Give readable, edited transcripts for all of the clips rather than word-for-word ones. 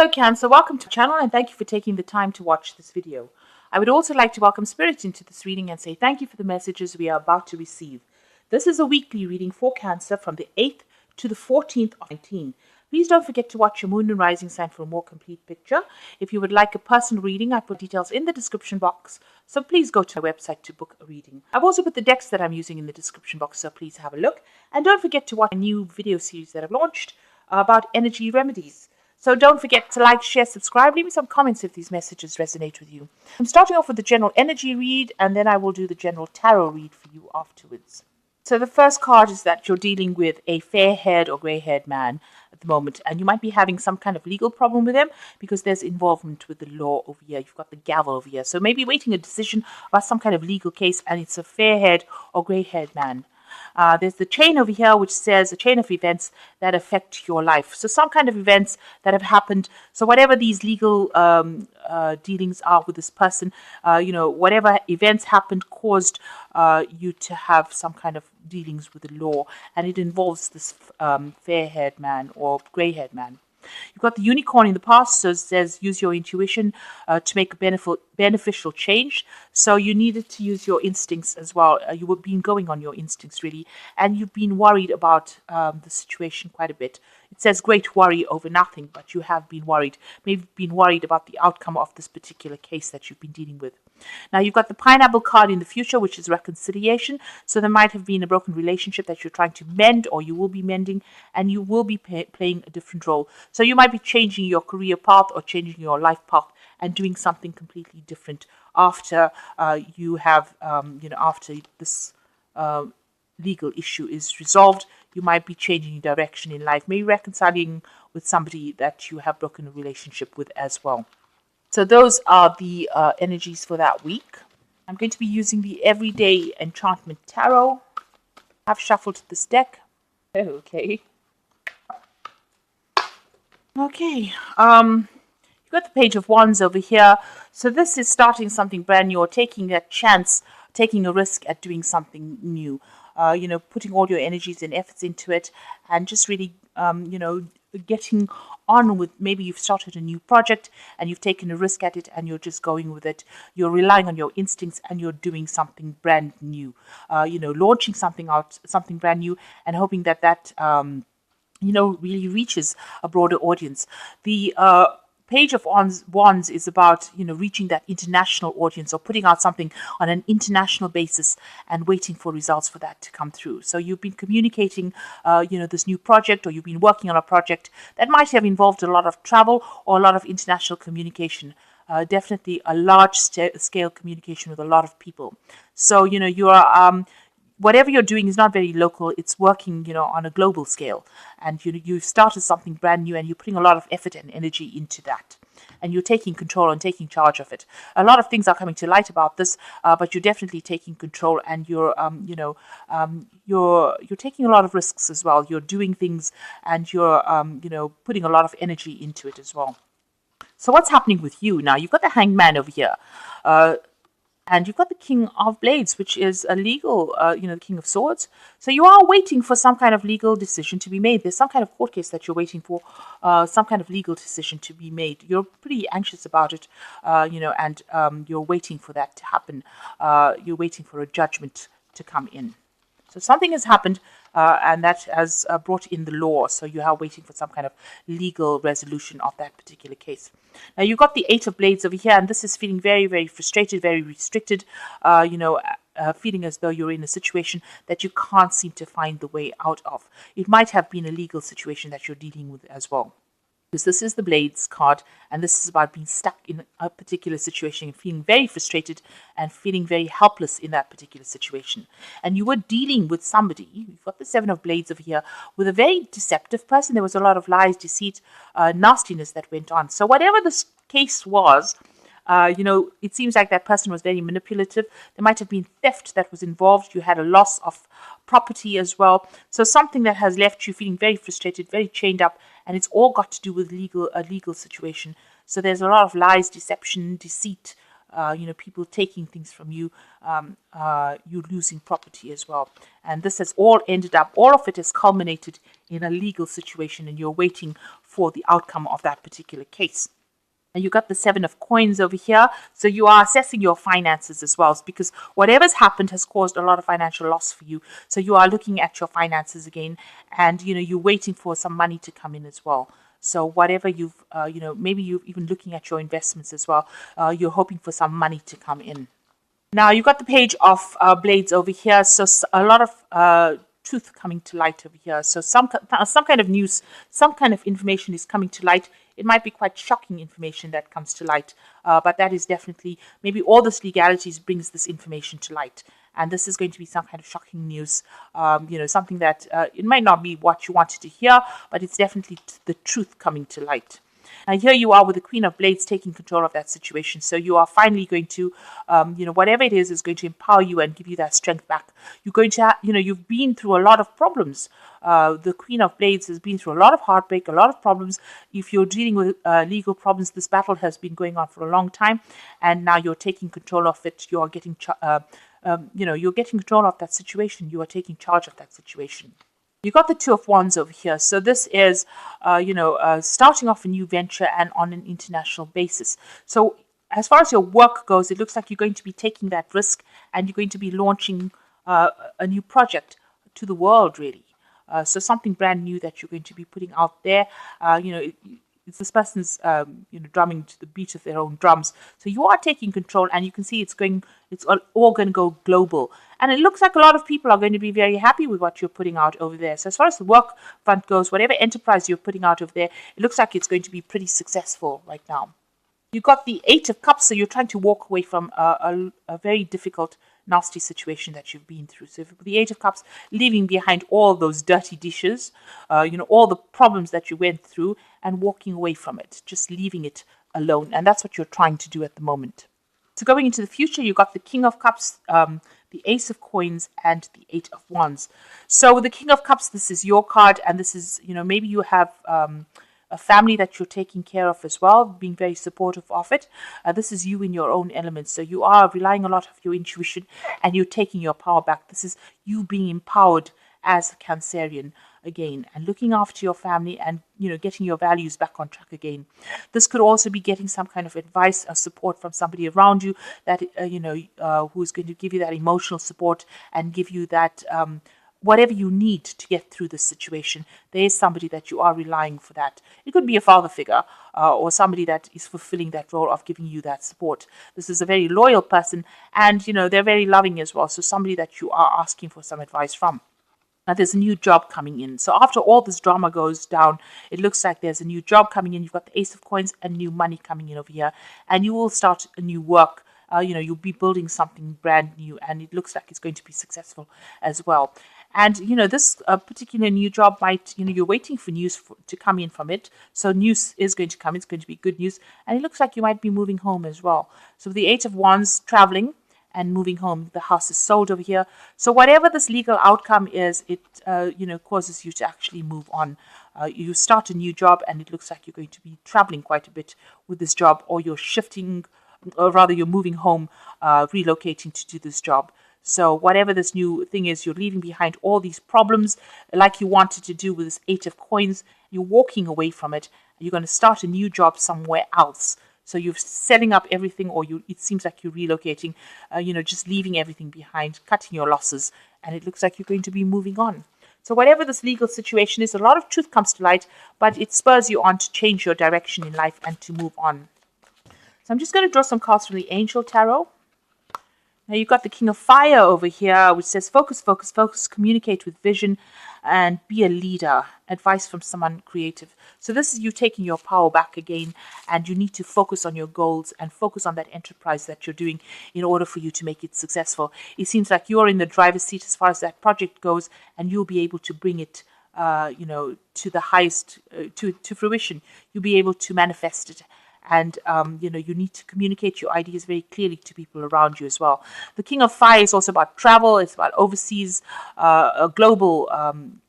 Hello Cancer, welcome to the channel and thank you for taking the time to watch this video. I would also like to welcome Spirit into this reading and say thank you for the messages we are about to receive. This is a weekly reading for Cancer from the 8th to the 14th of 19. Please don't forget to watch your moon and rising sign for a more complete picture. If you would like a personal reading, I put details in the description box, so please go to my website to book a reading. I've also put the decks that I'm using in the description box, so please have a look. And don't forget to watch a new video series that I've launched about energy remedies. So don't forget to like, share, subscribe. Leave me some comments if these messages resonate with you. I'm starting off with the general energy read, and then I will do the general tarot read for you afterwards. So the first card is that you're dealing with a fair-haired or grey-haired man at the moment, and you might be having some kind of legal problem with him because there's involvement with the law over here. You've got the gavel over here. So maybe waiting a decision about some kind of legal case, and it's a fair-haired or grey-haired man. There's the chain over here, which says a chain of events that affect your life. So some kind of events that have happened. So whatever these legal dealings are with this person, whatever events happened caused you to have some kind of dealings with the law. And it involves this fair-haired man or grey-haired man. You've got the unicorn in the past, so it says use your intuition to make a beneficial change. So you needed to use your instincts as well. You were been going on your instincts really, and you've been worried about the situation quite a bit. It says great worry over nothing, but you have been worried. Maybe been worried about the outcome of this particular case that you've been dealing with. Now you've got the pineapple card in the future, which is reconciliation. So there might have been a broken relationship that you're trying to mend, or you will be mending, and you will be playing a different role. So you might be changing your career path or changing your life path and doing something completely different after you have, after this legal issue is resolved. You might be changing direction in life, maybe reconciling with somebody that you have broken a relationship with as well. So those are the energies for that week. I'm going to be using the Everyday Enchantment Tarot. I've shuffled this deck. Okay. You've got the Page of Wands over here. So this is starting something brand new or taking a chance, taking a risk at doing something new. Putting all your energies and efforts into it and just really, getting on with, maybe you've started a new project and you've taken a risk at it and you're just going with it. You're relying on your instincts and you're doing something brand new, launching something out, something brand new, and hoping that really reaches a broader audience. The Page of Wands is about, reaching that international audience or putting out something on an international basis and waiting for results for that to come through. So you've been communicating, this new project, or you've been working on a project that might have involved a lot of travel or a lot of international communication. Definitely a large scale communication with a lot of people. So, you are... whatever you're doing is not very local. It's working, on a global scale. And you've started something brand new and you're putting a lot of effort and energy into that. And you're taking control and taking charge of it. A lot of things are coming to light about this, but you're definitely taking control and you're taking a lot of risks as well. You're doing things and you're, putting a lot of energy into it as well. So what's happening with you now? You've got the Hanged Man over here. And you've got the King of Blades, which is a legal, the King of Swords. So you are waiting for some kind of legal decision to be made. There's some kind of court case that you're waiting for, some kind of legal decision to be made. You're pretty anxious about it, and you're waiting for that to happen. You're waiting for a judgment to come in. So something has happened, and that has brought in the law. So you are waiting for some kind of legal resolution of that particular case. Now you've got the Eight of Blades over here, and this is feeling very, very frustrated, very restricted, feeling as though you're in a situation that you can't seem to find the way out of. It might have been a legal situation that you're dealing with as well. Because this is the Blades card, and this is about being stuck in a particular situation, feeling very frustrated and feeling very helpless in that particular situation. And you were dealing with somebody, you've got the Seven of Blades over here, with a very deceptive person. There was a lot of lies, deceit, nastiness that went on. So whatever this case was, it seems like that person was very manipulative. There might have been theft that was involved. You had a loss of property as well. So something that has left you feeling very frustrated, very chained up, and it's all got to do with a legal situation. So there's a lot of lies, deception, deceit, people taking things from you, you losing property as well. And this has all ended up, all of it has culminated in a legal situation, and you're waiting for the outcome of that particular case. And you got the Seven of Coins over here. So you are assessing your finances as well, because whatever's happened has caused a lot of financial loss for you. So you are looking at your finances again, and you're waiting for some money to come in as well. So whatever you've, maybe you're even looking at your investments as well. You're hoping for some money to come in. Now you've got the Page of Blades over here. So a lot of truth coming to light over here. So some kind of news, some kind of information is coming to light. It might be quite shocking information that comes to light, but that is definitely, maybe all this legalities brings this information to light. And this is going to be some kind of shocking news, something that it might not be what you wanted to hear, but it's definitely the truth coming to light. And here you are with the Queen of Blades taking control of that situation. So you are finally going to, whatever it is going to empower you and give you that strength back. You're going to, you've been through a lot of problems. The Queen of Blades has been through a lot of heartbreak, a lot of problems. If you're dealing with legal problems, this battle has been going on for a long time, and now you're taking control of it. You are getting, you're getting control of that situation. You are taking charge of that situation. You got the Two of Wands over here. So this is, starting off a new venture and on an international basis. So as far as your work goes, it looks like you're going to be taking that risk, and you're going to be launching a new project to the world, really. So something brand new that you're going to be putting out there. It's this person's, drumming to the beat of their own drums. So you are taking control, and you can see it's all going to go global. And it looks like a lot of people are going to be very happy with what you're putting out over there. So as far as the work front goes, whatever enterprise you're putting out over there, it looks like it's going to be pretty successful right now. You got the Eight of Cups, so you're trying to walk away from a very difficult, nasty situation that you've been through. So the Eight of Cups, leaving behind all those dirty dishes, all the problems that you went through, and walking away from it, just leaving it alone. And that's what you're trying to do at the moment. So going into the future, you got the King of Cups, the Ace of Coins, and the Eight of Wands. So with the King of Cups, this is your card, and this is, maybe you have a family that you're taking care of as well, being very supportive of it. This is you in your own elements. So you are relying a lot of your intuition, and you're taking your power back. This is you being empowered as a Cancerian again, and looking after your family, and getting your values back on track again. This could also be getting some kind of advice or support from somebody around you that who is going to give you that emotional support and give you that whatever you need to get through this situation. There is somebody that you are relying for that. It could be a father figure or somebody that is fulfilling that role of giving you that support. This is a very loyal person, and they're very loving as well. So somebody that you are asking for some advice from. Now there's a new job coming in. So after all this drama goes down, it looks like there's a new job coming in. You've got the Ace of Coins and new money coming in over here. And you will start a new work. You'll be building something brand new, and it looks like it's going to be successful as well. And, this particular new job might, you're waiting for news to come in from it. So news is going to come. It's going to be good news. And it looks like you might be moving home as well. So the Eight of Wands, traveling and moving home. The house is sold over here. So whatever this legal outcome is, it causes you to actually move on. You start a new job, and it looks like you're going to be traveling quite a bit with this job, or you're shifting, or rather you're moving home, relocating to do this job. So whatever this new thing is, you're leaving behind all these problems like you wanted to do with this Eight of Coins. You're walking away from it. You're going to start a new job somewhere else. So you're setting up everything, or it seems like you're relocating, just leaving everything behind, cutting your losses, and it looks like you're going to be moving on. So whatever this legal situation is, a lot of truth comes to light, but it spurs you on to change your direction in life and to move on. So I'm just going to draw some cards from the Angel Tarot. Now you've got the King of Fire over here, which says focus, focus, focus, communicate with vision, and be a leader. Advice from someone creative. So this is you taking your power back again, and you need to focus on your goals and focus on that enterprise that you're doing in order for you to make it successful. It seems like you're in the driver's seat as far as that project goes, and you'll be able to bring it to the highest, to fruition. You'll be able to manifest it. And, you need to communicate your ideas very clearly to people around you as well. The King of Fire is also about travel. It's about overseas, a global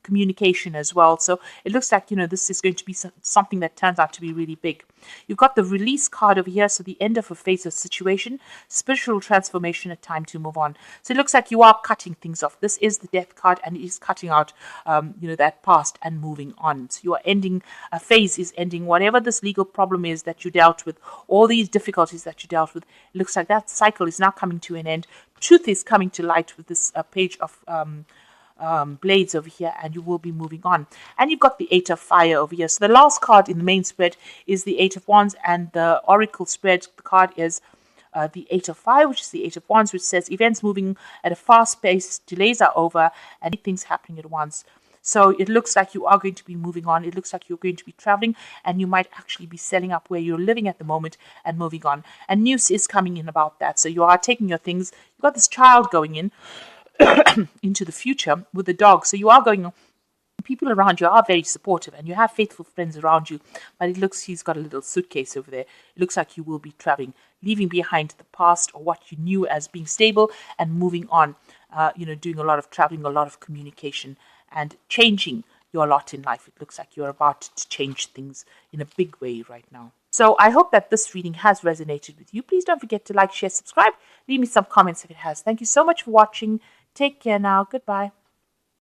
communication as well. So it looks like, this is going to be something that turns out to be really big. You've got the release card over here, so the end of a phase or situation, spiritual transformation, a time to move on. So it looks like you are cutting things off. This is the death card, and it is cutting out, that past and moving on. So you are ending, a phase is ending. Whatever this legal problem is that you dealt with, all these difficulties that you dealt with, it looks like that cycle is now coming to an end. Truth is coming to light with this page of blades over here, and you will be moving on. And you've got the Eight of Fire over here. So the last card in the main spread is the Eight of Wands, and the Oracle spread, the card is the Eight of Fire, which is the Eight of Wands, which says events moving at a fast pace, delays are over, and things happening at once. So it looks like you are going to be moving on. It looks like you're going to be traveling, and you might actually be selling up where you're living at the moment and moving on. And news is coming in about that. So you are taking your things. You've got this child going in into the future with the dog. So you are going, people around you are very supportive, and you have faithful friends around you, but it looks, he's got a little suitcase over there. It looks like you will be traveling, leaving behind the past or what you knew as being stable and moving on, doing a lot of traveling, a lot of communication, and changing your lot in life. It looks like you're about to change things in a big way right now. So I hope that this reading has resonated with you. Please don't forget to like, share, subscribe. Leave me some comments if it has. Thank you so much for watching. Take care now. Goodbye.